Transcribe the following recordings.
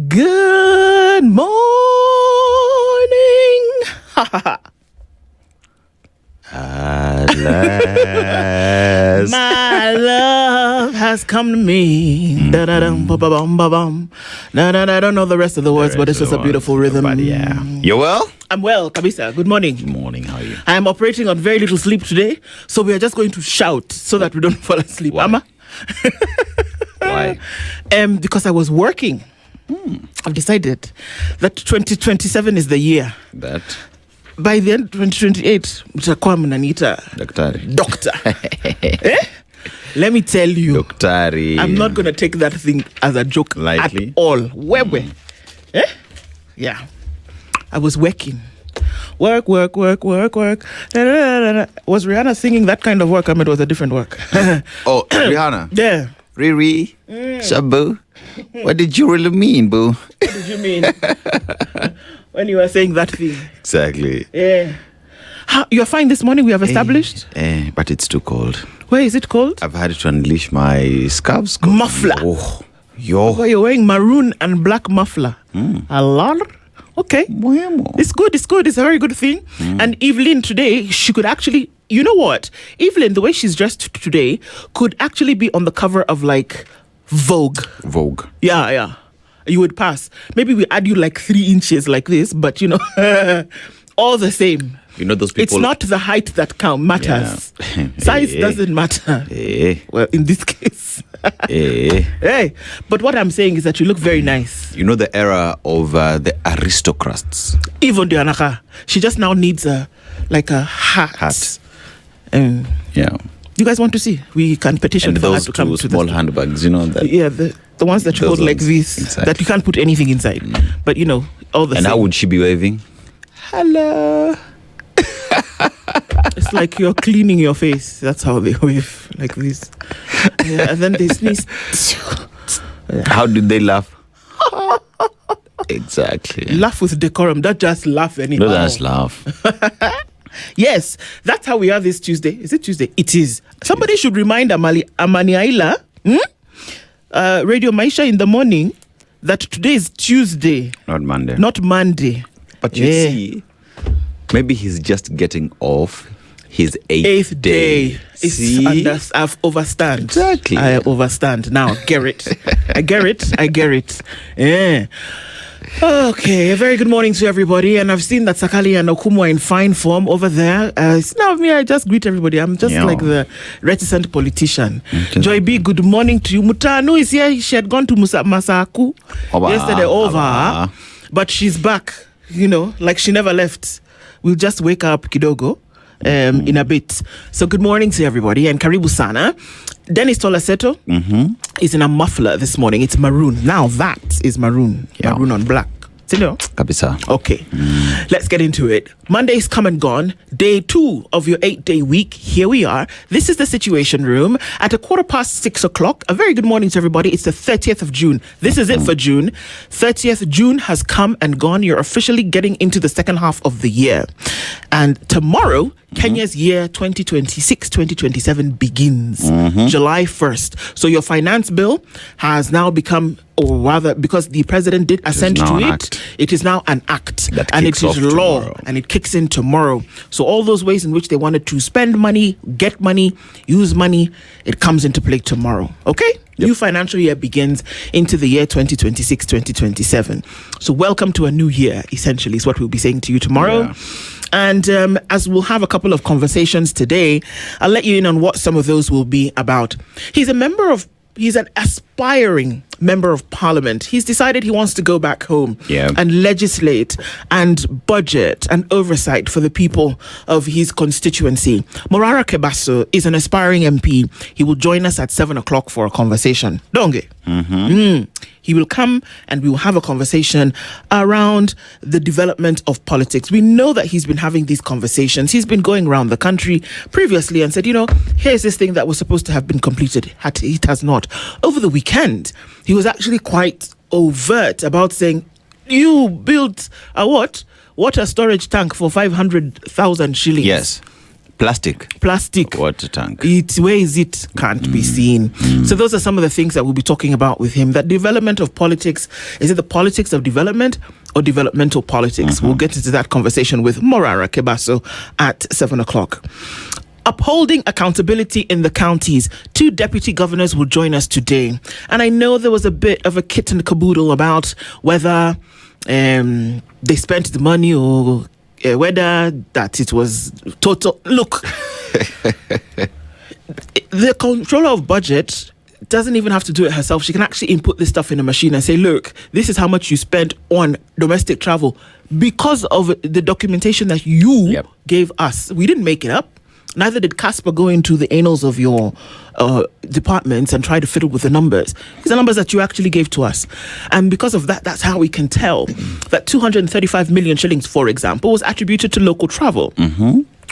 Good morning. At last. My love has come to me. I don't know the rest of the words, but it's just a beautiful rhythm. But yeah. You well? I'm well, Kabisa. Good morning. Good morning. How are you? I am operating on very little sleep today, so we are just going to shout so that we don't fall asleep. Why? Amma? Why? Because I was working. I've decided that 2027 is the year. That By the end of 2028, mtakuwa mnaniita Daktari. doctor. Let me tell you, Daktari. I'm not going to take that thing as a joke Lightly. at all. Wewe. Yeah. I was working. Work. Was Rihanna singing that kind of work? I mean, it was a different work. Oh, Rihanna. Yeah. Riri. Shabu. What did you really mean, boo? What did you mean? When you were saying that thing? Exactly. Yeah. You're fine this morning, we have established? But it's too cold. Where is it cold? I've had to unleash my scarves. Muffler. Oh, yo. Oh, you're wearing maroon and black muffler. A lot? Okay. Bueno. It's good. It's a very good thing. And Evelyn today, she could actually, you know what? Evelyn, the way she's dressed today, could actually be on the cover of like Vogue. Yeah. You would pass. Maybe we add you like 3 inches like this, but you know, all the same. You know those people. It's not the height that matters. Yeah. Size doesn't matter. Well, in this case. Hey, but what I'm saying is that you look very nice. You know the era of the aristocrats. Even Dianaka, she just now needs a hat. Yeah. You guys want to see? We can petition And for her those to come two to small this. handbags, you know that. Yeah, the ones that you Those hold like ones. this, Exactly. that you can't put anything inside. But you know, all the And same. how would she be waving? Hello. It's like you're cleaning your face. That's how they wave, like this. Yeah, and then they sneeze. How did they laugh? Exactly. Laugh with decorum. Don't just laugh anyhow. No, that's laugh. Yes, that's how we are this Tuesday. Is it Tuesday? It is. Somebody should remind Amaniaila, Radio Maisha in the morning, that today is Tuesday, Not Monday. not Monday. But you see, maybe he's just getting off his eighth day. See? I've overstand. Exactly. I overstand. Now, get it. I get it. Yeah. Okay, a very good morning to everybody. And I've seen that Sakali and Okumu are in fine form over there. It's not me, I just greet everybody. I'm just like the reticent politician. Okay. Joy B, good morning to you. Mutanu is here. She had gone to Masaku yesterday over. But she's back, you know, like she never left. We'll just wake up kidogo in a bit. So good morning to everybody and karibu sana. Dennis Tolaseto is in a muffler this morning. It's maroon. Now that is maroon. Yeah. Maroon on black. Kabisa. Okay, let's get into it. Monday's come and gone. Day 2 of your 8-day week. Here we are. This is the Situation Room at 6:15. A very good morning to everybody. It's the 30th of June. This is it for June. 30th June has come and gone. You're officially getting into the second half of the year. And tomorrow, Kenya's year 2026-2027 begins. July 1st. So your finance bill has now become, or rather, because the president did assent to it, it is now an act. And it is law. Tomorrow. And it kicks in tomorrow. So all those ways in which they wanted to spend money, get money, use money, it comes into play tomorrow. Okay? New financial year begins into the year 2026-2027. So welcome to a new year, essentially, is what we'll be saying to you tomorrow. Yeah. And as we'll have a couple of conversations today, I'll let you in on what some of those will be about. He's an aspiring member of parliament. He's decided he wants to go back home and legislate and budget and oversight for the people of his constituency. Morara Kebaso is an aspiring MP. He will join us at 7:00 for a conversation. Donge. He will come and we will have a conversation around the development of politics. We know that he's been having these conversations. He's been going around the country previously and said, you know, here's this thing that was supposed to have been completed. It has not. Over the weekend, he was actually quite overt about saying, you built a what? Water storage tank for 500,000 shillings. Yes. Plastic water tank. Where is it? Can't be seen. So those are some of the things that we'll be talking about with him. That development of politics, is it the politics of development or developmental politics? We'll get into that conversation with Morara Kebaso at 7 o'clock. Upholding accountability in the counties. 2 deputy governors will join us today. And I know there was a bit of a kit and caboodle about whether they spent the money or whether that it was total. Look, the controller of budget doesn't even have to do it herself. She can actually input this stuff in a machine and say, look, this is how much you spent on domestic travel because of the documentation that you gave us. We didn't make it up. Neither did Casper go into the annals of your departments and try to fiddle with the numbers. These are numbers that you actually gave to us. And because of that, that's how we can tell that 235 million shillings, for example, was attributed to local travel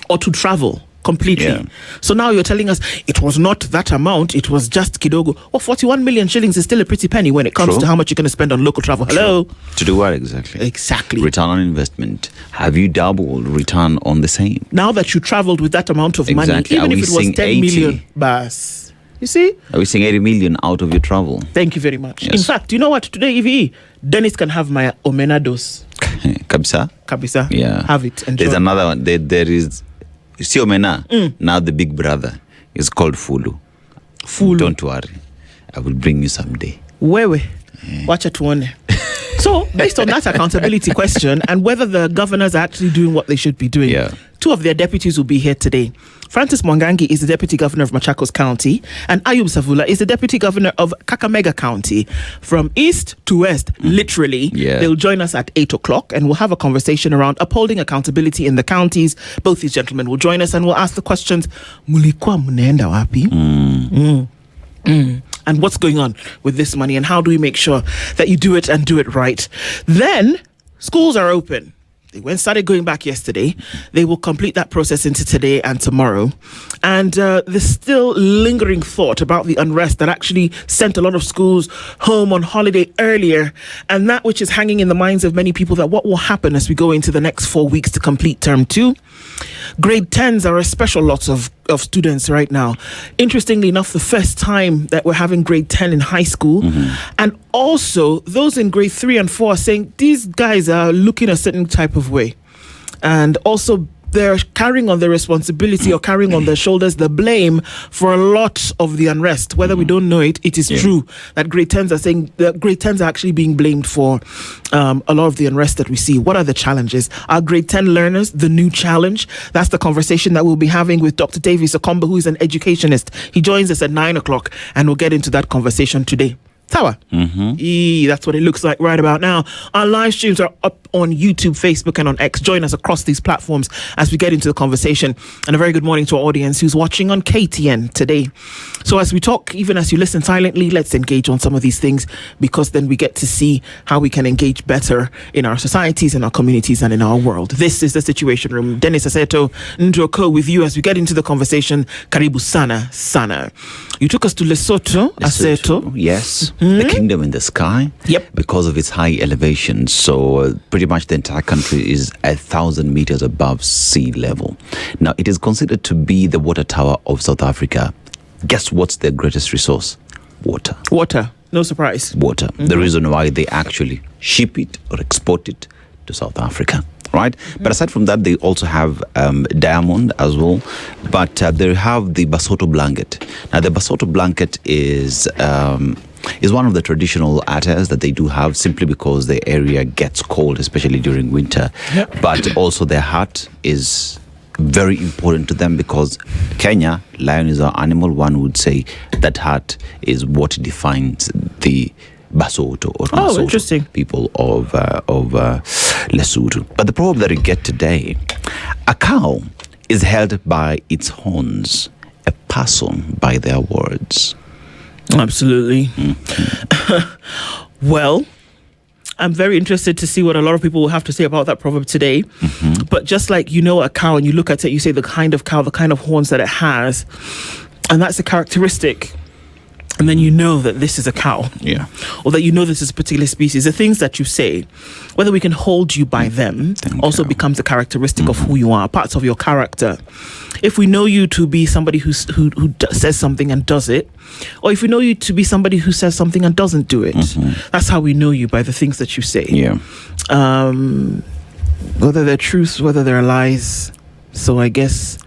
or to travel completely. Yeah. So now you're telling us it was not that amount, it was just kidogo. Well, 41 million shillings is still a pretty penny when it comes to how much you're going to spend on local travel. Hello? To do what exactly? Exactly. Return on investment. Have you doubled return on the same? Now that you traveled with that amount of money, even if it was 10 million, bas. You see? Are we saying 80 million out of your travel? Thank you very much. Yes. In fact, you know what? Today, EVE, Dennis can have my omenados. Kabisa. Yeah. Have it. Enjoy. There's another one. There is... You see Omena? Now the big brother is called Fulu. Don't worry. I will bring you someday. Wewe. Watch it one. So, based on that accountability question and whether the governors are actually doing what they should be doing, 2 of their deputies will be here today. Francis Mwangangi is the deputy governor of Machakos County, and Ayub Savula is the deputy governor of Kakamega County. From east to west, literally, they'll join us at 8 o'clock, and we'll have a conversation around upholding accountability in the counties. Both these gentlemen will join us, and we'll ask the questions, Mulikuwa munaenda wapi? And what's going on with this money, and how do we make sure that you do it and do it right? Then, schools are open. They started going back yesterday. They will complete that process into today and tomorrow. And there's still lingering thought about the unrest that actually sent a lot of schools home on holiday earlier. And that which is hanging in the minds of many people, that what will happen as we go into the next 4 weeks to complete term 2. Grade 10s are a special lot of students right now. Interestingly enough, the first time that we're having grade 10 in high school. And also, those in grade 3 and 4 are saying these guys are looking a certain type of way. And also, they're carrying on the responsibility or carrying on their shoulders the blame for a lot of the unrest. Whether we don't know it, it is true that grade 10s are saying that grade 10s are actually being blamed for a lot of the unrest that we see. What are the challenges? Are grade 10 learners the new challenge? That's the conversation that we'll be having with Dr. Davies Okomba, who is an educationist. He joins us at 9 o'clock, and we'll get into that conversation today. Tower. That's what it looks like right about now. Our live streams are up on YouTube, Facebook, and on X. Join us across these platforms as we get into the conversation. And a very good morning to our audience who's watching on KTN today. So as we talk, even as you listen silently, let's engage on some of these things, because then we get to see how we can engage better in our societies, in our communities, and in our world. This is the Situation Room. Dennis Aseto Ndroko with you as we get into the conversation. Karibu sana. You took us to Lesotho. Aseto. Yes. The kingdom in the sky. Because of its high elevation. So pretty much the entire country is 1,000 meters above sea level. Now, it is considered to be the water tower of South Africa. Guess what's their greatest resource? Water. No surprise. Water. The reason why they actually ship it or export it to South Africa. Right? But aside from that, they also have diamond as well. But they have the Basotho blanket. Now, the Basotho blanket is one of the traditional attires that they do have, simply because the area gets cold, especially during winter. But also their hat is very important to them, because Kenya, lion is our animal. One would say that hat is what defines the Basotho or Basotho people of Lesotho. But the problem that we get today, a cow is held by its horns, a person by their words. Absolutely. Well, I'm very interested to see what a lot of people will have to say about that proverb today. But just like a cow, and you look at it, you say the kind of cow, the kind of horns that it has, and that's a characteristic and then you know that this is a cow, or that you know this is a particular species, the things that you say, whether we can hold you by them, also becomes a characteristic of who you are, parts of your character. If we know you to be somebody who says something and does it, or if we know you to be somebody who says something and doesn't do it, that's how we know you, by the things that you say. Whether they're truths, whether they're lies. So I guess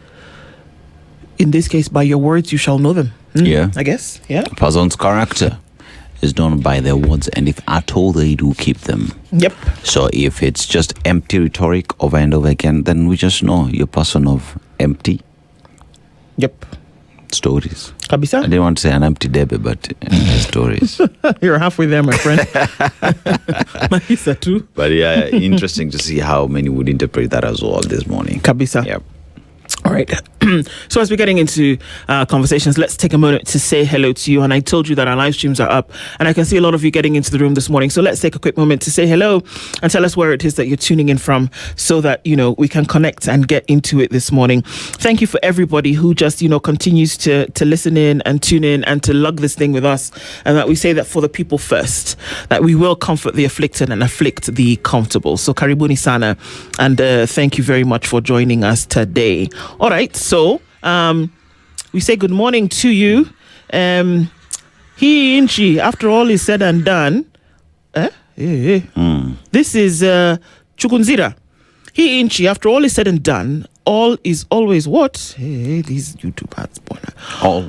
in this case, by your words you shall know them. I guess. A person's character is known by their words, and if at all they do keep them. So if it's just empty rhetoric over and over again, then we just know you're a person of empty stories. Kabisa? I didn't want to say an empty debe, but stories. You're halfway there, my friend. Mahisa too. But interesting to see how many would interpret that as well this morning. Kabisa. All right. So as we're getting into conversations, let's take a moment to say hello to you. And I told you that our live streams are up, and I can see a lot of you getting into the room this morning. So let's take a quick moment to say hello and tell us where it is that you're tuning in from, so that, we can connect and get into it this morning. Thank you for everybody who just, continues to listen in and tune in and to lug this thing with us. And that we say that for the people first, that we will comfort the afflicted and afflict the comfortable. So karibuni sana. And thank you very much for joining us today. All right, so we say good morning to you. He, Inchi, after all is said and done, this is Chukunzira. He, Inchi, after all is said and done, all is always what? These YouTube ads, all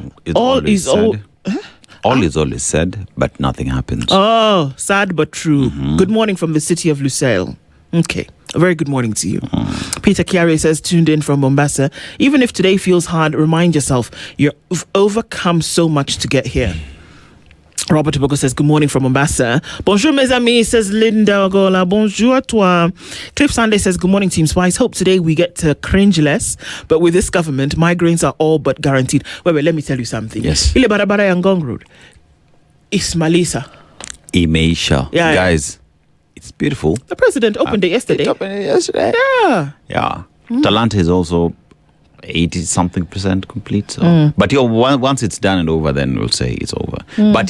is always said, but nothing happens. Oh, sad but true. Good morning from the city of Lusail. Okay, a very good morning to you. Peter Chiari says, tuned in from Mombasa. Even if today feels hard, remind yourself you've overcome so much to get here. Robert Tobago says, good morning from Mombasa. Bonjour, mes amis, says Linda Ogola. Bonjour à toi. Cliff Sunday says, good morning, Team Spice. Hope today we get to cringe less, but with this government, migraines are all but guaranteed. Wait, let me tell you something. Yes. Ile barabara ya Ngong Road. Ismalisa. Imeisha. Yeah, guys. It's beautiful. The president opened it yesterday. Yeah. Talanta is also 80-something% complete. So. But once it's done and over, then we'll say it's over. But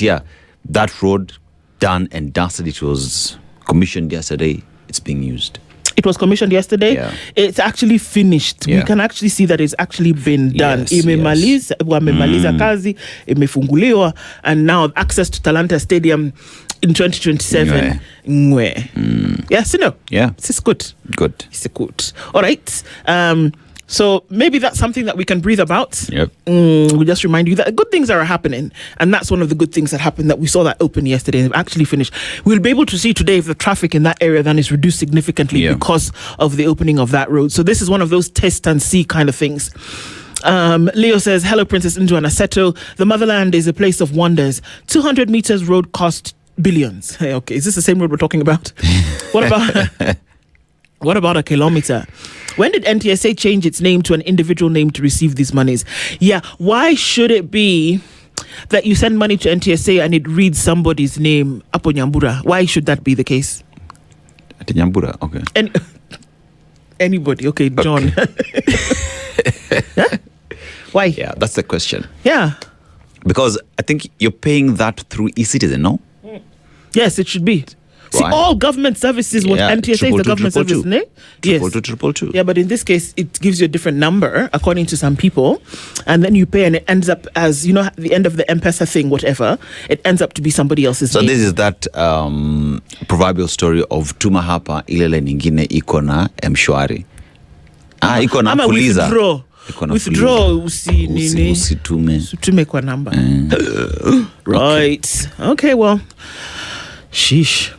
that road done and dusted. It was commissioned yesterday. It's being used. It was commissioned yesterday. Yeah. It's actually finished. We can actually see that it's actually been done. Wamemaliza kazi, imefunguliwa, and now access to Talanta Stadium in 2027. Yes, it's good. It's good. All right. So maybe that's something that we can breathe about. We just remind you that good things are happening, and that's one of the good things that happened, that we saw that open yesterday and actually finished. We'll be able to see today if the traffic in that area then is reduced significantly because of the opening of that road. So this is one of those test and see kind of things. Leo says, hello, Princess Ndu and Aseto. The motherland is a place of wonders. 200 meters road cost billions. Hey, okay, is this the same road we're talking about? What about a kilometer? When did NTSA change its name to an individual name to receive these monies? Why should it be that you send money to NTSA and it reads somebody's name up on Nyambura? Why should that be the case? At Nyambura, okay. Anybody, okay, John. Why? Yeah, that's the question. Yeah. Because I think you're paying that through eCitizen, no? Yes, it should be. See, all government services, what NTSA is the government service, ne? Yes. 222. Yeah, but in this case, it gives you a different number, according to some people, and then you pay, and it ends up as, at the end of the M-Pesa thing, whatever, it ends up to be somebody else's name. So this is that proverbial story of tuma hapa ilele ningine iko na mshwari. Iko na fuliza. Withdraw usitume kwa number. Right. Okay, well, sheesh.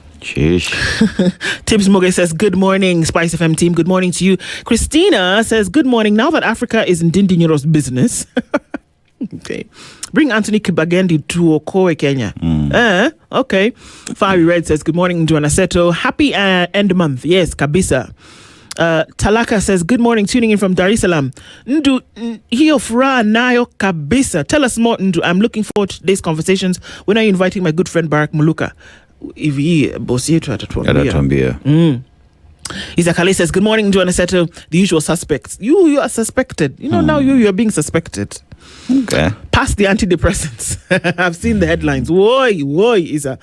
Tibbs Moge says, good morning, SpiceFM team. Good morning to you. Christina says, good morning. Now that Africa is in Ndindi Nyoro's business, okay, bring Anthony Kibagendi to Okoe, Kenya. Okay. Fiery Red says, good morning, Nduana Seto. Happy end month. Yes, kabisa. Talaka says, good morning, tuning in from Dar es Salaam. Ndu, hiyo furaha nayo kabisa. Tell us more, Ndu. I'm looking forward to today's conversations. When are you inviting my good friend Barack Muluka? If he boss yetu atatuambia. Isakale says, good morning, Nduana Seto. The usual suspects. You are suspected. Now you are being suspected. Okay. Past the antidepressants. I've seen the headlines. Woy, Isa.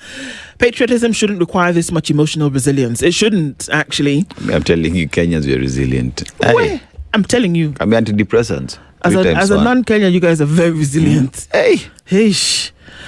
Patriotism shouldn't require this much emotional resilience. It shouldn't, actually. I'm telling you, Kenyans are resilient. Hey. I'm telling you. I mean, antidepressants. As a non-Kenyan, you guys are very resilient. Hey.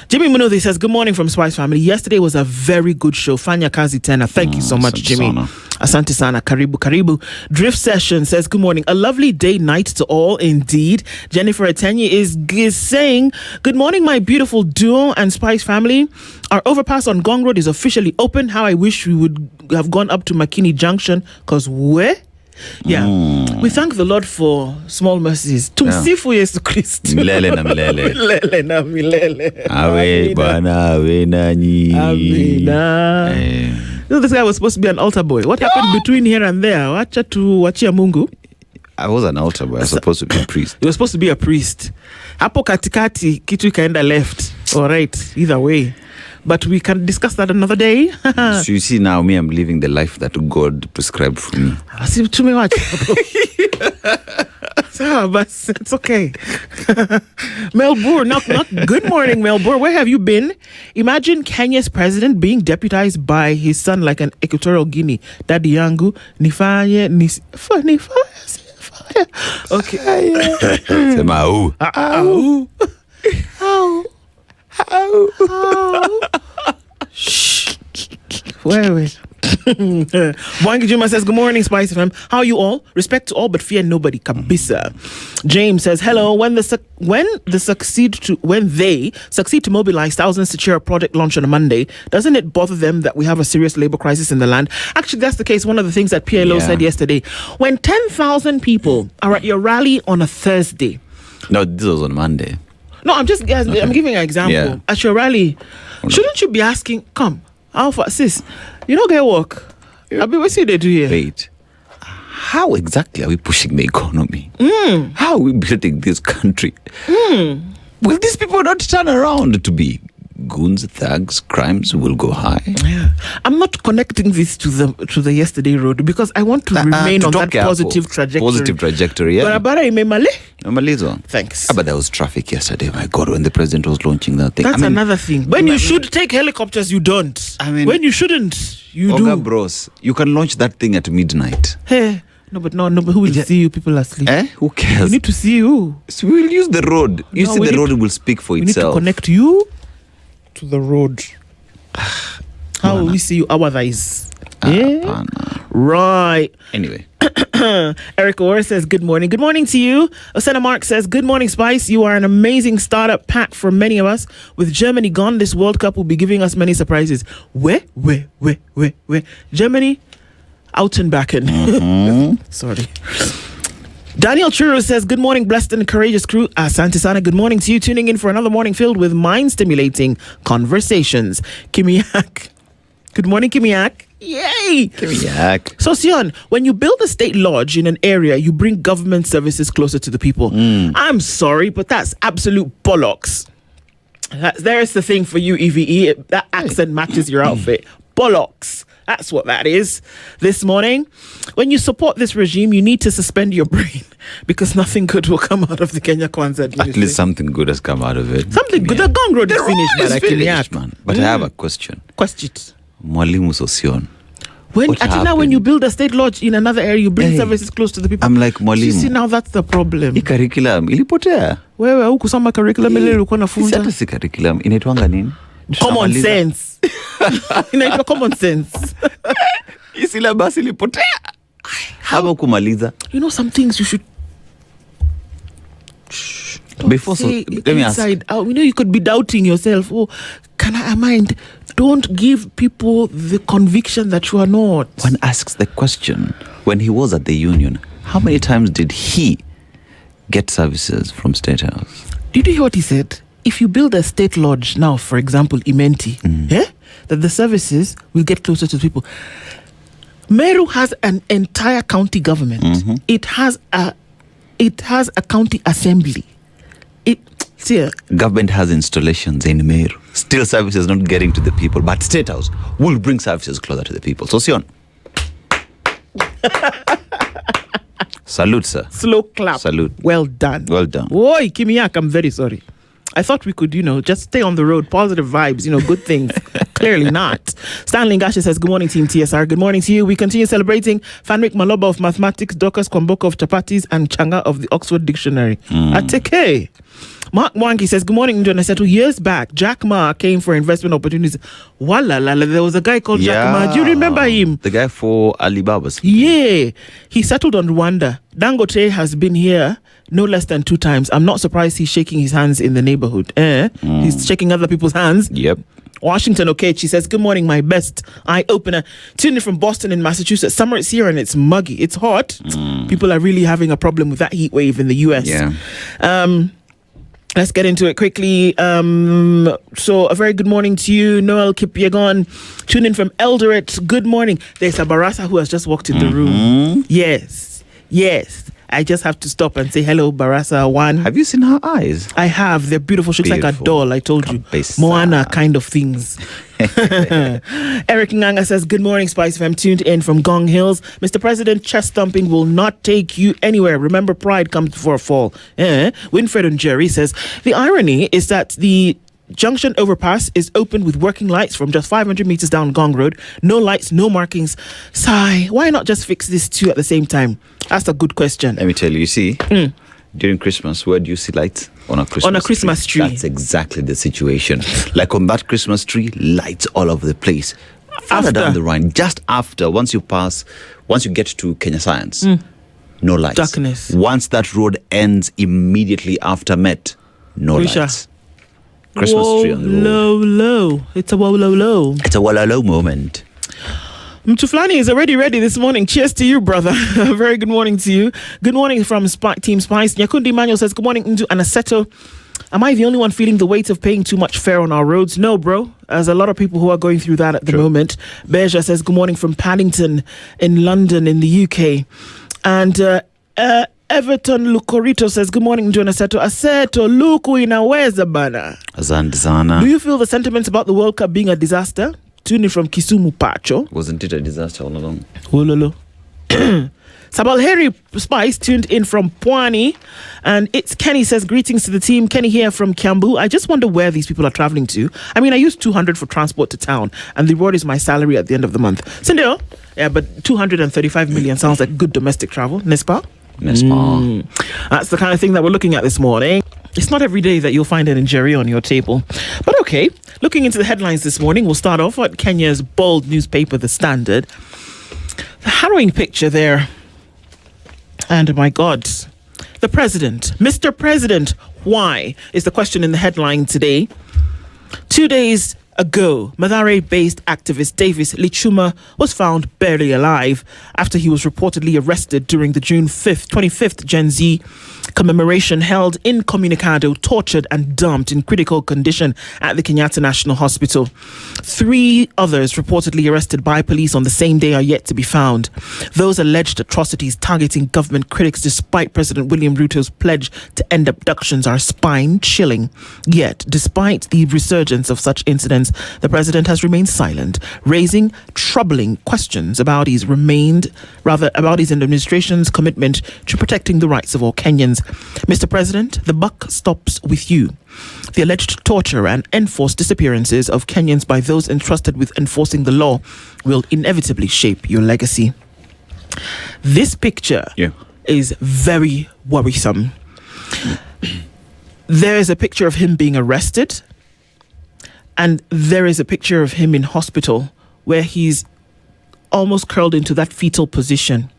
Jimmy Munothi says, good morning from Spice Family. Yesterday was a very good show. Fanya kazi tena. Thank you so much, Jimmy. Asante sana. Karibu. Drift Session says, good morning. A lovely day, night to all, indeed. Jennifer Atenyi is saying, good morning, my beautiful duo and Spice Family. Our overpass on Gong Road is officially open. How I wish we would have gone up to Makini Junction, because where? Yeah, we thank the Lord for small mercies. Tumsifu Yesu Kristo. Milele na milele. Milele na milele. Awe Bwana, awe nanyi. Amina. You know, this guy was supposed to be an altar boy. What happened between here and there? Wacha tu wachia Mungu. I was an altar boy. I was supposed to be a priest. You were supposed to be a priest. Hapo katikati kitu ikaenda left. All right, either way. But we can discuss that another day. So you see now, me, I'm living the life that God prescribed for me. So, but it's okay. Melbourne, not good morning, Melbourne. Where have you been? Imagine Kenya's president being deputized by his son like an Equatorial Guinea. Daddy yangu, nifanye. Okay. Sema Shh. Wait. Mwangi Juma says, good morning, SpiceFM. How are you all? Respect to all, but fear nobody. Kabisa. James says, hello. When they succeed to mobilize thousands to cheer a project launch on a Monday, doesn't it bother them that we have a serious labor crisis in the land? Actually, that's the case. One of the things that PLO said yesterday. When 10,000 people are at your rally on a Thursday. No, this was on Monday. No, I'm giving an example. Yeah. At your rally, shouldn't you be asking, come, Alpha, sis, you don't get work. I mean, what's it they do here? Wait. How exactly are we pushing the economy? How are we building this country? Will these people not turn around to be goons, thugs, crimes will go high? Yeah. I'm not connecting this to the yesterday road because I want to remain on that positive trajectory. Positive trajectory, yeah. Barabara imemaliza. Thanks. But there was traffic yesterday, my God, when the president was launching that thing. That's another thing. When you should take helicopters, you don't. When you shouldn't, you do. Bros, you can launch that thing at midnight. Hey. No, but who will see you? People are asleep. Who cares? We need to see you. So we'll use the road. You see, the road will speak for itself. We need to connect you to the road. How will we see you otherwise? Right. Anyway. Eric Orr says, good morning. Good morning to you. Osena Mark says, good morning, Spice. You are an amazing startup pack for many of us. With Germany gone, this World Cup will be giving us many surprises. Where? Germany, out and back in. Sorry. Daniel Churro says, good morning, blessed and courageous crew. Asante sana, good morning to you. Tuning in for another morning filled with mind-stimulating conversations. Kimiak. Good morning, Kimiak. Yay! Kimiak. So, Sion, when you build a state lodge in an area, you bring government services closer to the people. I'm sorry, but that's absolute bollocks. There's the thing for you, EVE. That accent matches your outfit. Bollocks. That's what that is. This morning, when you support this regime, you need to suspend your brain because nothing good will come out of the Kenya Kwanzaa administration. At least something good has come out of it. Something good. The Gong Road is finished, man. But I have a question. Question. Mwalimu Sosion. When you build a state lodge in another area, you bring services close to the people. I'm like, Mwalimu. You see, now that's the problem. Curriculum ilipotea. Wewe hukusoma curriculum ile ulikuwa unafunza. Hata si curriculum, inaitwanga nini? Common sense. Inaitwa common sense. Syllabus ilipotea. How kumaliza? You know, some things you should before. So let me ask. You could be doubting yourself. Oh, don't give people the conviction that you are not. One asks the question, when he was at the union, how many times did he get services from State House? Did you hear what he said? If you build a state lodge now, for example, Imenti, that the services will get closer to the people. Meru has an entire county government. It has a county assembly. Government has installations in Meru. Still services not getting to the people, but State House will bring services closer to the people. So, Sion. Salute, sir. Slow clap. Salute. Well done. Well done. Oi, Kimiyak, I'm very sorry. I thought we could, just stay on the road, positive vibes, good things. Clearly not. Stanley Ngasha says, good morning, Team TSR. Good morning to you. We continue celebrating Fanwick Maloba of Mathematics, Dorcas Kwamboka of Chapatis, and Changa of the Oxford Dictionary. Ateke. Mark Mwangi says, good morning, Njona Setu. Years back, Jack Ma came for investment opportunities. Walla, there was a guy called Jack Ma. Do you remember him? The guy for Alibaba's. Yeah. He settled on Rwanda. Dangote has been here no less than 2 times. I'm not surprised he's shaking his hands in the neighborhood. He's shaking other people's hands. Yep. Washington Okechi says, good morning, my best eye-opener. Tuning in from Boston in Massachusetts. Summer is here and it's muggy. It's hot. People are really having a problem with that heat wave in the US. Yeah. Let's get into it quickly. So a very good morning to you, Noel Kipyegon. Tune in from Eldoret. Good morning. There's a Barasa who has just walked in the room. Yes. I just have to stop and say hello, Barasa One. Have you seen her eyes? I have. They're beautiful. She looks like a doll, I told you. Moana kind of things. Eric Nganga says, good morning, SpiceFM. Tuned in from Gong Hills. Mr. President, chest thumping will not take you anywhere. Remember, pride comes before a fall. Winfred and Jerry says, the irony is that the Junction overpass is open with working lights from just 500 meters down Gong Road. No lights, no markings. Sigh. Why not just fix these two at the same time? That's a good question. Let me tell you, see, during Christmas, where do you see lights? On a Christmas tree. That's exactly the situation. Like on that Christmas tree, lights all over the place. Further down the line, just after, once you get to Kenya Science, no lights. Darkness. Once that road ends immediately after Met, no lights. Christmas tree on the road. Low. It's a low. It's a low moment. Mtuflani is already ready this morning. Cheers to you, brother. Very good morning to you. Good morning from Team Spice. Nyakundi Manuel says, good morning, Ndu Anaseto. Am I the only one feeling the weight of paying too much fare on our roads? No, bro. There's a lot of people who are going through that at the moment. Beja says, good morning from Paddington in London in the UK. And Everton Lucorito says, good morning, Njona Seto. Aseto, luku inaweza bana. Zana. Do you feel the sentiments about the World Cup being a disaster? Tuning from Kisumu Pacho. Wasn't it a disaster all along? Ololo. Sabal Harry Spice tuned in from Pwani. And it's Kenny says, greetings to the team. Kenny here from Kiambu. I just wonder where these people are traveling to. I mean, I use 200 for transport to town, and the reward is my salary at the end of the month. Cindy, yeah, but 235 million sounds like good domestic travel. Nespa? That's the kind of thing that we're looking at this morning. It's not every day that you'll find an injury on your table. But okay, looking into the headlines this morning, we'll start off at Kenya's bold newspaper, The Standard. The harrowing picture there. And my God, the president, Mr. President, why is the question in the headline today. 2 days ago, Mathare-based activist Davis Lichuma was found barely alive after he was reportedly arrested during the June 25th Gen Z commemoration held in Communicado, tortured and dumped in critical condition at the Kenyatta National Hospital. 3 others reportedly arrested by police on the same day are yet to be found. Those alleged atrocities targeting government critics despite President William Ruto's pledge to end abductions are spine-chilling. Yet, despite the resurgence of such incidents, the president has remained silent, raising troubling questions about his administration's commitment to protecting the rights of all Kenyans. Mr. President, the buck stops with you. The alleged torture and enforced disappearances of Kenyans by those entrusted with enforcing the law will inevitably shape your legacy. This picture is very worrisome. There is a picture of him being arrested, and there is a picture of him in hospital where he's almost curled into that fetal position.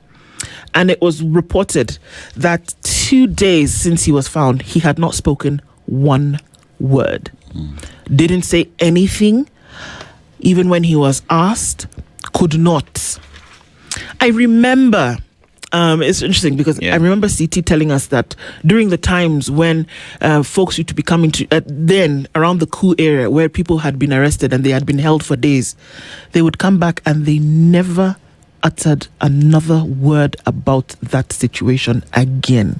And it was reported that 2 days since he was found, he had not spoken one word. Didn't say anything, even when he was asked, could not. I remember, it's interesting because I remember CT telling us that during the times when folks used to be coming to, then around the Kuu area where people had been arrested and they had been held for days, they would come back and they never uttered another word about that situation again.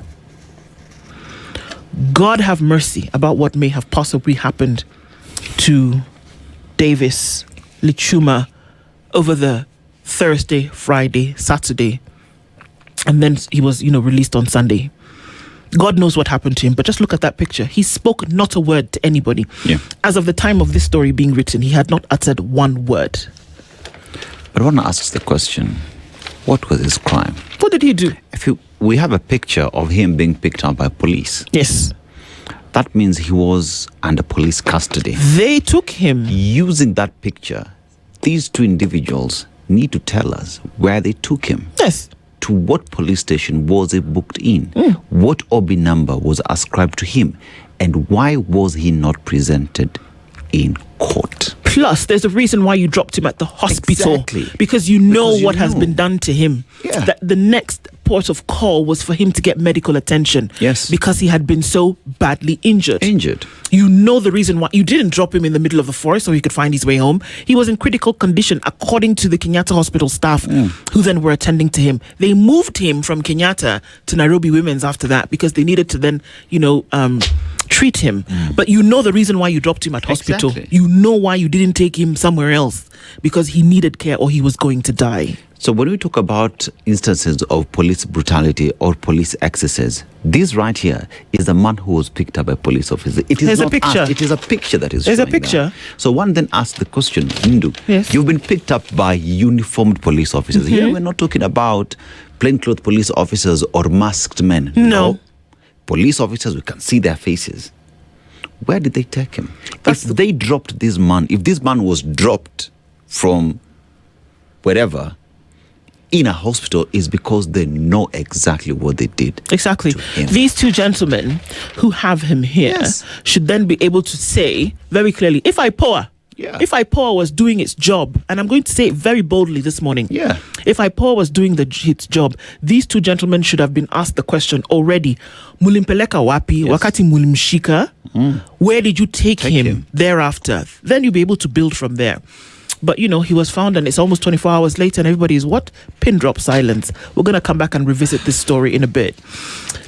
God have mercy about what may have possibly happened to Davis Lichuma over the Thursday, Friday, Saturday And then he was, released on Sunday. God knows what happened to him, but just look at that picture. He spoke not a word to anybody. Yeah. As of the time of this story being written, he had not uttered one word. But I want to ask the question, what was his crime? What did he do? We have a picture of him being picked up by police. Yes. That means he was under police custody. They took him. Using that picture, these two individuals need to tell us where they took him. Yes. To what police station was he booked in? What OB number was ascribed to him? And why was he not presented in court? Plus, there's a reason why you dropped him at the hospital. Exactly. Because you know what has been done to him. Yeah. That the next port of call was for him to get medical attention. Yes. Because he had been so badly injured. You know the reason why. You didn't drop him in the middle of the forest so he could find his way home. He was in critical condition, according to the Kenyatta Hospital staff, who then were attending to him. They moved him from Kenyatta to Nairobi Women's after that because they needed to then, treat him. But you know the reason why you dropped him at hospital. Exactly. You know why you didn't take him somewhere else, because he needed care or he was going to die. So when we talk about instances of police brutality or police excesses, this right here is the man who was picked up by police officers. It is There's not a picture. us. It is a picture that is There's a showing picture. that. So one then asks the question, Hindu, Yes. you've been picked up by uniformed police officers. Here we're not talking about plainclothes police officers or masked men. No. Police officers, we can see their faces. Where did they take him? They dropped this man, if this man was dropped from wherever in a hospital, is because they know exactly what they did. Exactly. to him. These two gentlemen who have him here should then be able to say very clearly, if IPOA was doing its job, and I'm going to say it very boldly this morning, if IPOA was doing its job, these two gentlemen should have been asked the question already, mulimpeleka wapi, wakati mulimshika, where did you take him thereafter? Then you'll be able to build from there. But, he was found and it's almost 24 hours later and everybody is what? Pin drop silence. We're going to come back and revisit this story in a bit.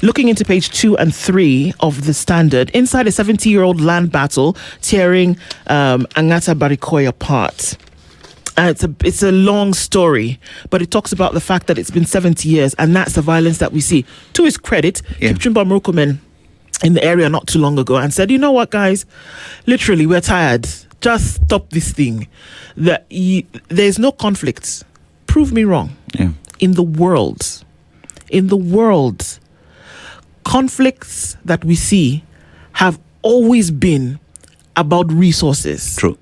Looking into page 2 and 3 of the Standard, inside a 70-year-old land battle tearing Angata Barikoi apart. It's a long story, but it talks about the fact that it's been 70 years and that's the violence that we see. To his credit, Kipchumba Murkomen in the area not too long ago and said, you know what, guys? Literally, we're tired. Just stop this thing. There's no conflict. Prove me wrong. In the world, conflicts that we see have always been about resources. True.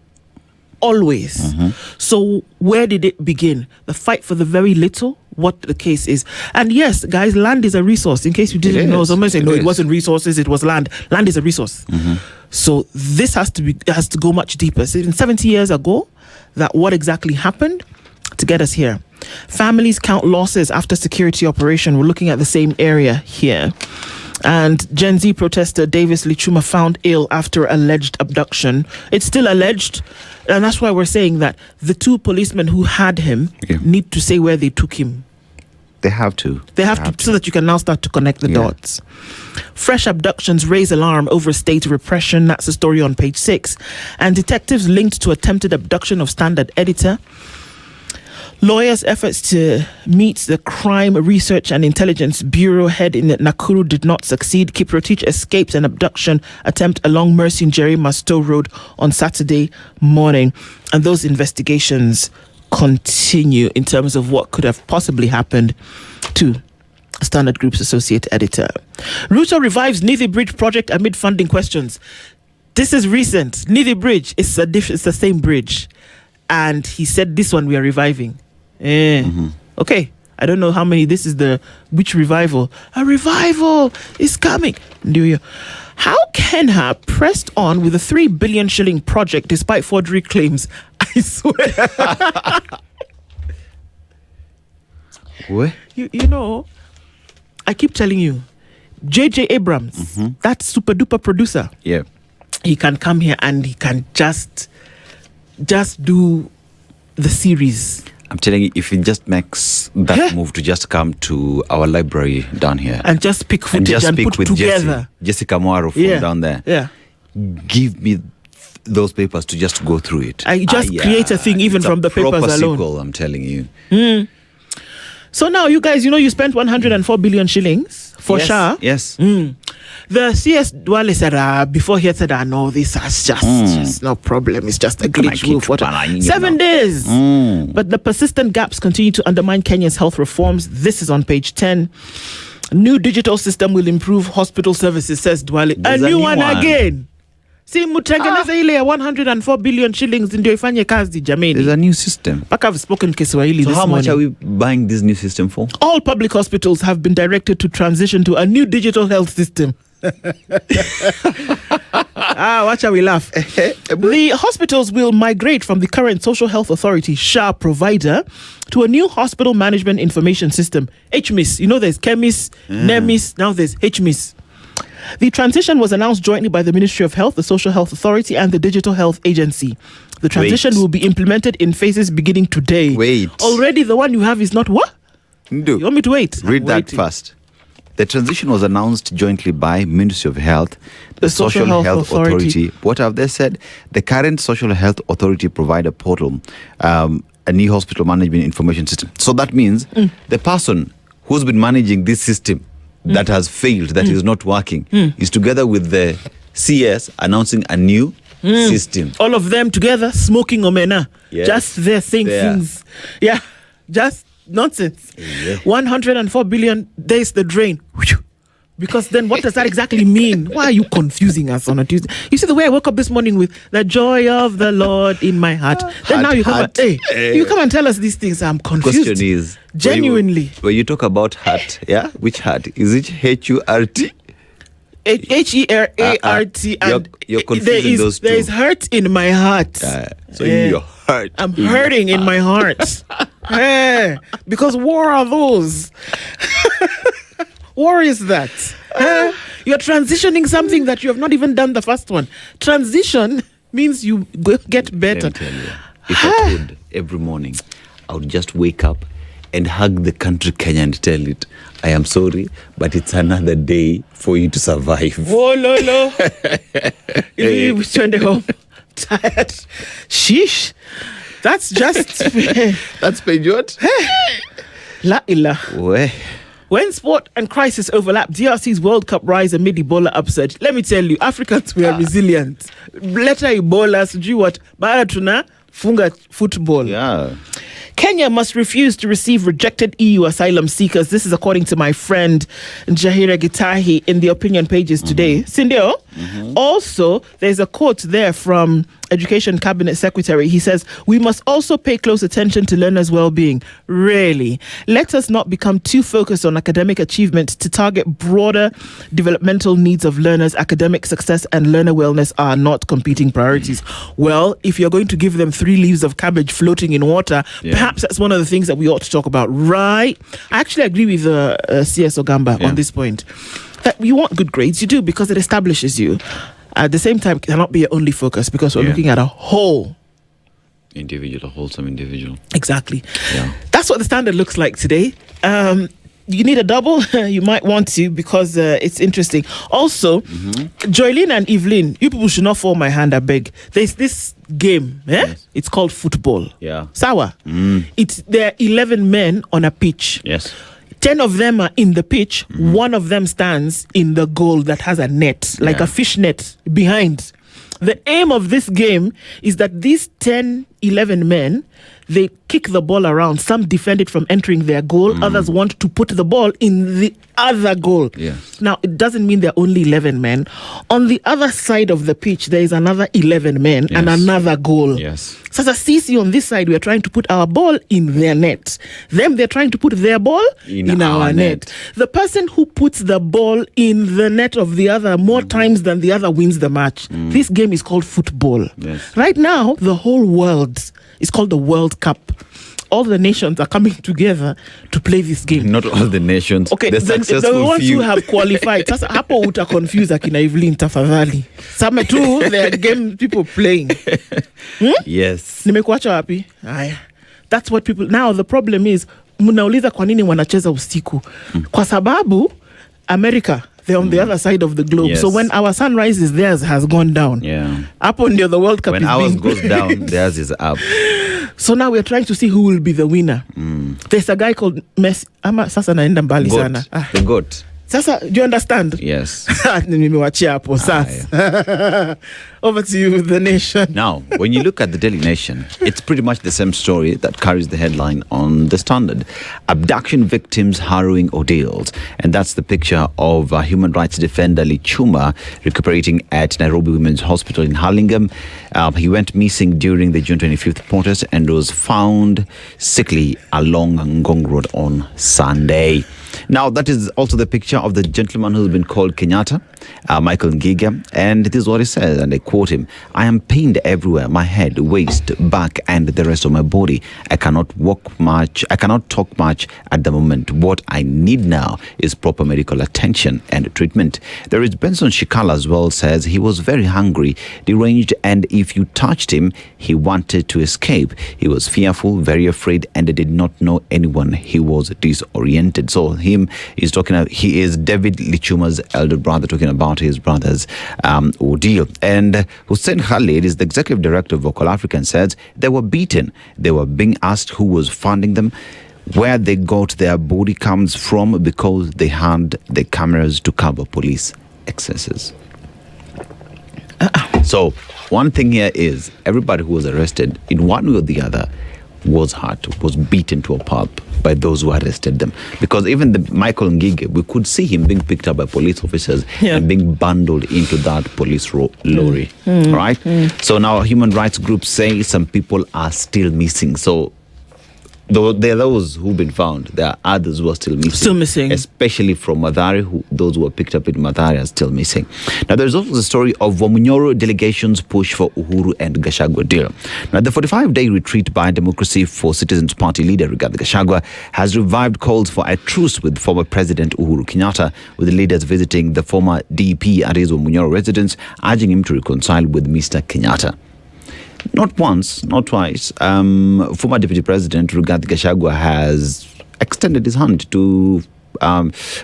Always. So where did it begin? The fight for the very little? What the case is. And yes, guys, land is a resource. In case you didn't know, someone said, no, it wasn't resources, it was land. Land is a resource. So this has to go much deeper. So 70 years ago, what exactly happened to get us here? Families count losses after security operation. We're looking at the same area here. And Gen Z protester Davis Lichuma found ill after alleged abduction. It's still alleged. And that's why we're saying that the two policemen who had him need to say where they took him. They have to. They have to, so that you can now start to connect the dots. Fresh abductions raise alarm over state repression. That's the story on page 6. And detectives linked to attempted abduction of Standard editor. Lawyers' efforts to meet the Crime Research and Intelligence Bureau head in Nakuru did not succeed. Kiprotich escaped an abduction attempt along Mercy Njeri Masto Road on Saturday morning. And those investigations continue in terms of what could have possibly happened to Standard Group's associate editor. Ruto revives Nithi Bridge project amid funding questions. This is recent. Nithi Bridge is it's the same bridge. And he said this one we are reviving. Okay. I don't know how many. This is which revival? A revival is coming. Do you? How Kenha pressed on with a 3 billion shilling project despite forgery claims? I swear. What? You know, I keep telling you, J.J. Abrams, that super duper producer. Yeah. He can come here and he can just do the series. I'm telling you, if he just makes that move to just come to our library down here and just pick footage and put it together. Jessica Mwaro from down there. Yeah. Give me those papers to just go through it. I just create a thing even from the papers alone. Sequel, I'm telling you. So now you guys, you spent 104 billion shillings for SHA. Yes. The CS Dwale said before he had said, no, this is just no problem. It's just a glitch. 7 days. But the persistent gaps continue to undermine Kenya's health reforms. This is on page 10. New digital system will improve hospital services, says Dwale. A new one again. See, mutengeneze ile ya 104 billion shillings ndio ifanye kazi jameni. There's a new system. Paka I've spoken Kiswahili so this how much morning. are we buying this new system for? All public hospitals have been directed to transition to a new digital health system. Watch how we laugh. The hospitals will migrate from the current Social Health Authority SHA provider to a new hospital management information system, HMIS. There's CHEMIS, NEMIS, now there's HMIS. The transition was announced jointly by the Ministry of Health, the Social Health Authority, and the Digital Health Agency. The transition will be implemented in phases beginning today. Already the one you have is not what? You want me to wait? Read that first. The transition was announced jointly by Ministry of Health, the Social Health Authority. What have they said? The current Social Health Authority provider portal, a new hospital management information system. So that means the person who's been managing this system that has failed, that is not working, is together with the CS announcing a new system. All of them together smoking omena. Yes. Just there saying things. Yeah, just nonsense. 104 billion, there's the drain. Because then what does that exactly mean? Why are you confusing us on a Tuesday? You see the way I woke up this morning with the joy of the Lord in my heart. Then now you come you come and tell us these things. I'm confused. Question is, genuinely. When you talk about heart, which heart? Is it HURT? HERART, and you're confusing those two. There is hurt in my heart. So you're hurt. I'm hurting in my heart. Because war are those. War is that. You're transitioning something that you have not even done the first one. Transition means you get better. Let me tell you, if I could, every morning, I would just wake up and hug the country Kenya and tell it, I am sorry, but it's another day for you to survive. Oh, lolo. You turned home tired. Sheesh. That's just... That's Pejot. La ilah. When sport and crisis overlap, DRC's World Cup rise amid Ebola upsurge. Let me tell you, Africans were resilient. Later Ebola, sijui what, baada tuna funga football. Yeah. Kenya must refuse to receive rejected EU asylum seekers. This is according to my friend Jahira Gitahi in the opinion pages today. Sindio? Also, there's a quote there from Education Cabinet Secretary. He says, we must also pay close attention to learners' well-being. Really? Let us not become too focused on academic achievement to target broader developmental needs of learners. Academic success and learner wellness are not competing priorities. Well, if you're going to give them 3 leaves of cabbage floating in water, perhaps that's one of the things that we ought to talk about, right? I actually agree with CS Ogamba on this point. That you want good grades, you do, because it establishes you. At the same time, it cannot be your only focus because we're looking at a whole individual, a wholesome individual. Exactly. Yeah. That's what the standard looks like today. You need a double? You might want to because it's interesting. Also, Joylene and Evelyn, you people should not fall my hand, I beg. There's this game, It's called football. Yeah. Sawa. There are 11 men on a pitch. Yes. 10 of them are in the pitch. One of them stands in the goal that has a net, like a fish net behind. The aim of this game is that these 10, 11 men, they kick the ball around. Some defend it from entering their goal. Others want to put the ball in the other goal. Yes. Now, it doesn't mean there are only 11 men. On the other side of the pitch, there is another 11 men and another goal. Yes. So as a CC on this side, we are trying to put our ball in their net. Them, they're trying to put their ball in our net. The person who puts the ball in the net of the other more times than the other wins the match. This game is called football. Yes. Right now, the whole world is called the World Cup. All the nations are coming together to play this game. Not all the nations. Okay, the ones few who have qualified. Sasa hapo uta confuse akina Evelyn tafadhali. Some too, there are game people playing. Yes. Nimekuacha wapi? Haya. That's what people... Now, the problem is, mnauliza kwa nini wanacheza usiku? Kwa sababu, America, they're on the other side of the globe. Yes. So when our sun rises, theirs has gone down. Yeah. Up on the World Cup when is ours being goes down, theirs is up. So now we're trying to see who will be the winner. There's a guy called Messi. Sasa naenda mbali sana. The goat. Sasa, do you understand? Yes. Nimewachia hapo sasa. Over to you, The Nation. Now, when you look at the Daily Nation, it's pretty much the same story that carries the headline on the Standard. Abduction victims harrowing ordeals. And that's the picture of human rights defender Lichuma recuperating at Nairobi Women's Hospital in Hurlingham. He went missing during the June 25th protest and was found sickly along Ngong Road on Sunday. Now, that is also the picture of the gentleman who's been called Kenyatta, Michael Ngiga, and this is what he says, and I quote him: "I am pained everywhere, my head, waist, back, and the rest of my body. I cannot talk much at the moment. What I need now is proper medical attention and treatment." There is Benson Shikala as well, says he was very hungry, deranged, and if you touched him, he wanted to escape. He was fearful, very afraid, and did not know anyone. He was disoriented. So he is David Lichuma's elder brother, talking about his brother's ordeal. And Hussein Khalid is the executive director of Vocal Africa, and says they were beaten. They were being asked who was funding them, where they got their body cams from, because they had the cameras to cover police excesses. So one thing here is everybody who was arrested in one way or the other was hurt, was beaten to a pulp by those who arrested them. Because even the Michael Ngige, we could see him being picked up by police officers and being bundled into that police lorry, right? So now human rights groups say some people are still missing. So though there are those who've been found, there are others who are still missing. Especially from Mathare, those who were picked up in Mathare are still missing. Now, there's also the story of Wamunyoro delegation's push for Uhuru and Gachagua deal. Now, the 45-day retreat by Democracy for Citizens Party leader Rigathi Gachagua has revived calls for a truce with former President Uhuru Kenyatta, with the leaders visiting the former DP at his Wamunyoro residence, urging him to reconcile with Mr. Kenyatta. Not once, not twice. Former Deputy President Rigathi Gachagua has extended his hand to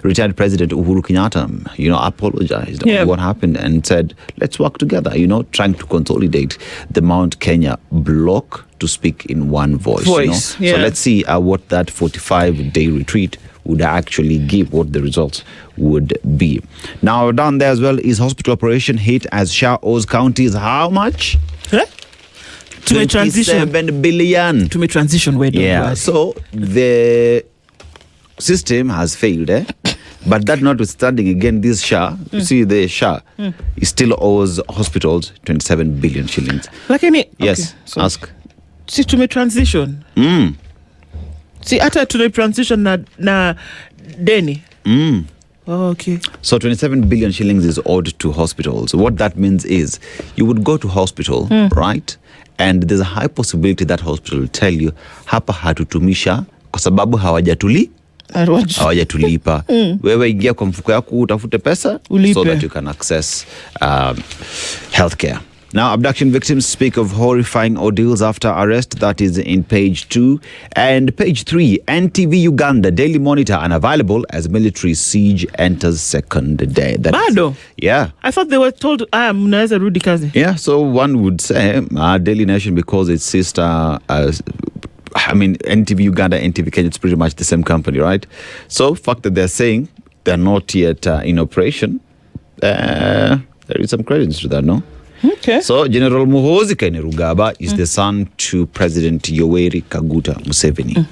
retired President Uhuru Kenyatta, apologized for what happened and said, let's work together, trying to consolidate the Mount Kenya bloc to speak in one voice. So let's see what that 45-day retreat would actually give, what the results would be. Now, down there as well is hospital operation hit as Shah owes counties how much? To a transition. 27 billion. To a transition, so the system has failed, But that notwithstanding, again, this Shah, you see the Shah, he still owes hospitals 27 billion shillings. Like any... Yes, okay, so ask. See, to a transition. See, after to the transition na deni. Oh, okay. So 27 billion shillings is owed to hospitals. What that means is you would go to hospital, right? And there's a high possibility that hospital will tell you, hapa hatutumisha kwa sababu hawajatulipa. Wewe ingia kwa mfuko yako utafute pesa so that you can access healthcare. Now, abduction victims speak of horrifying ordeals after arrest. That is in page 2. And page 3, NTV Uganda Daily Monitor unavailable as military siege enters second day. Bado? Yeah. I thought they were told, mnaweza rudi kazi. Yeah, so one would say Daily Nation, because its sister... NTV Uganda, NTV Kenya, it's pretty much the same company, right? So, fact that they're saying they're not yet in operation, there is some credence to that, no? Okay. So, General Muhoozi Kainerugaba is the son to President Yoweri Kaguta Museveni.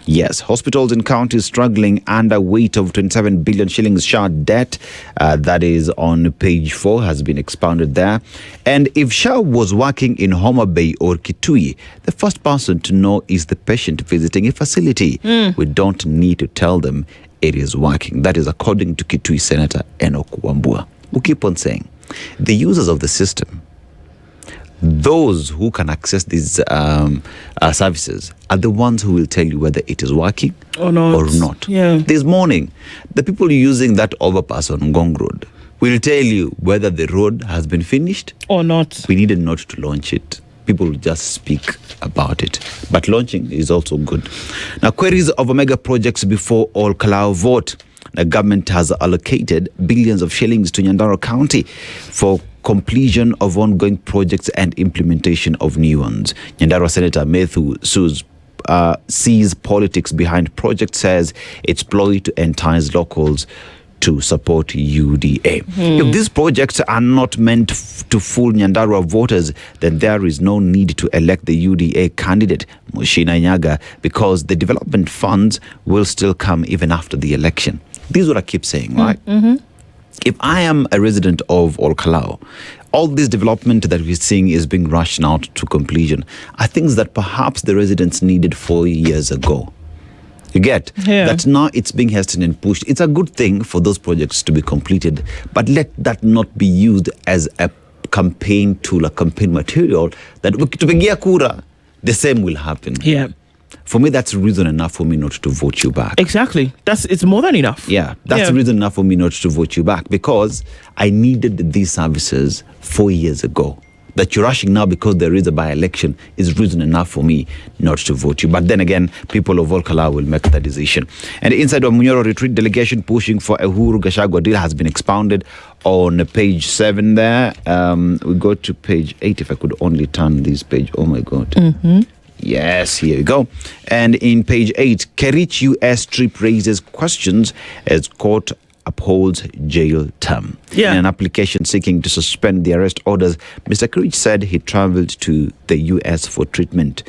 Yes, hospitals in counties struggling under weight of 27 billion shillings Shah debt. That is on page 4, has been expounded there. And if Shah was working in Homa Bay or Kitui, the first person to know is the patient visiting a facility. We don't need to tell them it is working. That is according to Kitui Senator Enoch Wambua, who keep on saying, the users of the system, those who can access these services, are the ones who will tell you whether it is working or not. Yeah. This morning, the people using that overpass on Ngong Road will tell you whether the road has been finished or not. We needed not to launch it. People will just speak about it. But launching is also good. Now, queries of mega projects before all Kalau vote. The government has allocated billions of shillings to Nyandarua County for completion of ongoing projects and implementation of new ones. Nyandarua Senator Methu sees politics behind project, says it's ploy to entice locals to support UDA. If these projects are not meant to fool Nyandarua voters, then there is no need to elect the UDA candidate, Mushina Nyaga, because the development funds will still come even after the election. This is what I keep saying, right? If I am a resident of Olkalau, all this development that we're seeing is being rushed out to completion. I think that perhaps the residents needed 4 years ago. You get that now it's being hastened and pushed. It's a good thing for those projects to be completed, but let that not be used as a campaign tool, a campaign material that ukitupigia kura, the same will happen. Yeah. For me, that's reason enough for me not to vote you back. Exactly. It's more than enough. Yeah, that's reason enough for me not to vote you back, because I needed these services 4 years ago. That you're rushing now because there is a by-election is reason enough for me not to vote you. But then again, people of Olkalau will make that decision. And inside of Munyoro retreat, delegation pushing for a Uhuru Gachagua deal has been expounded on page 7 there. We go to page 8, if I could only turn this page. Oh my God. Yes, here we go. And in page 8, Kerich US trip raises questions as court upholds jail term. In an application seeking to suspend the arrest orders, Mr. Kerich said he traveled to the US for treatment.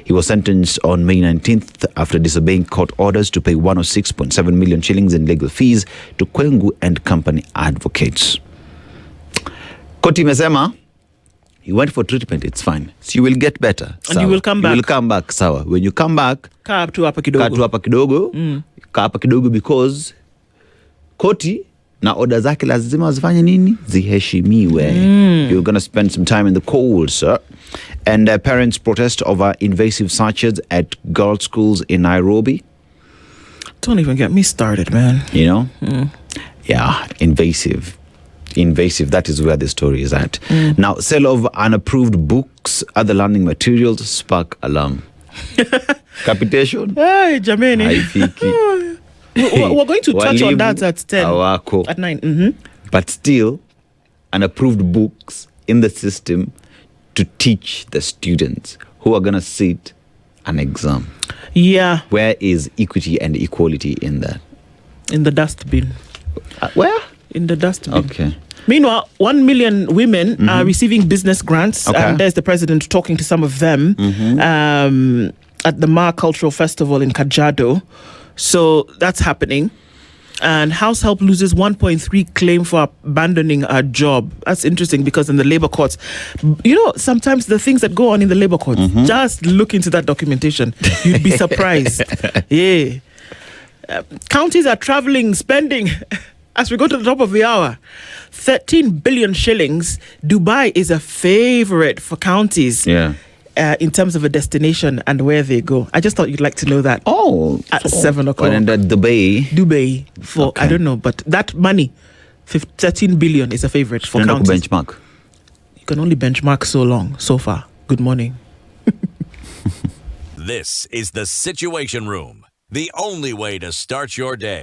He was sentenced on May 19th after disobeying court orders to pay 106.7 million shillings in legal fees to Kwengu and company advocates. Koti imesema, you went for treatment, it's fine. So you will get better. And you will come back. You will come back, sawa. When you come back, kaa tu hapa kidogo. Kaa hapa kidogo because koti na order zake lazima zifanye nini? Ziheshimiwe. You're going to spend some time in the cold, sir. And parents protest over invasive searches at girls' schools in Nairobi. Don't even get me started, man. You know? Yeah, invasive. That is where the story is at. Now, sale of unapproved books, other learning materials spark alarm. Capitation? Hey, Jameni. Haifiki. We're going to touch on that at 10. Awako. At 9. But still, unapproved books in the system to teach the students who are going to sit an exam. Yeah. Where is equity and equality in that? In the dustbin. Where? In the dustbin. Okay. Meanwhile, 1 million women are receiving business grants. Okay. And there's the president talking to some of them at the Ma Cultural Festival in Kajiado. So that's happening. And House Help loses 1.3 claim for abandoning a job. That's interesting because in the labor courts, you know, sometimes the things that go on in the labor courts, just look into that documentation. You'd be surprised. Yeah. Counties are spending, as we go to the top of the hour, 13 billion shillings. Dubai is a favorite for counties. Yeah. In terms of a destination and where they go. I just thought you'd like to know that. Oh. At 7 o'clock. And at Dubai for, I don't know, but that money, 13 billion is a favorite for counties. Benchmark. You can only benchmark so long, so far. Good morning. This is the Situation Room, the only way to start your day.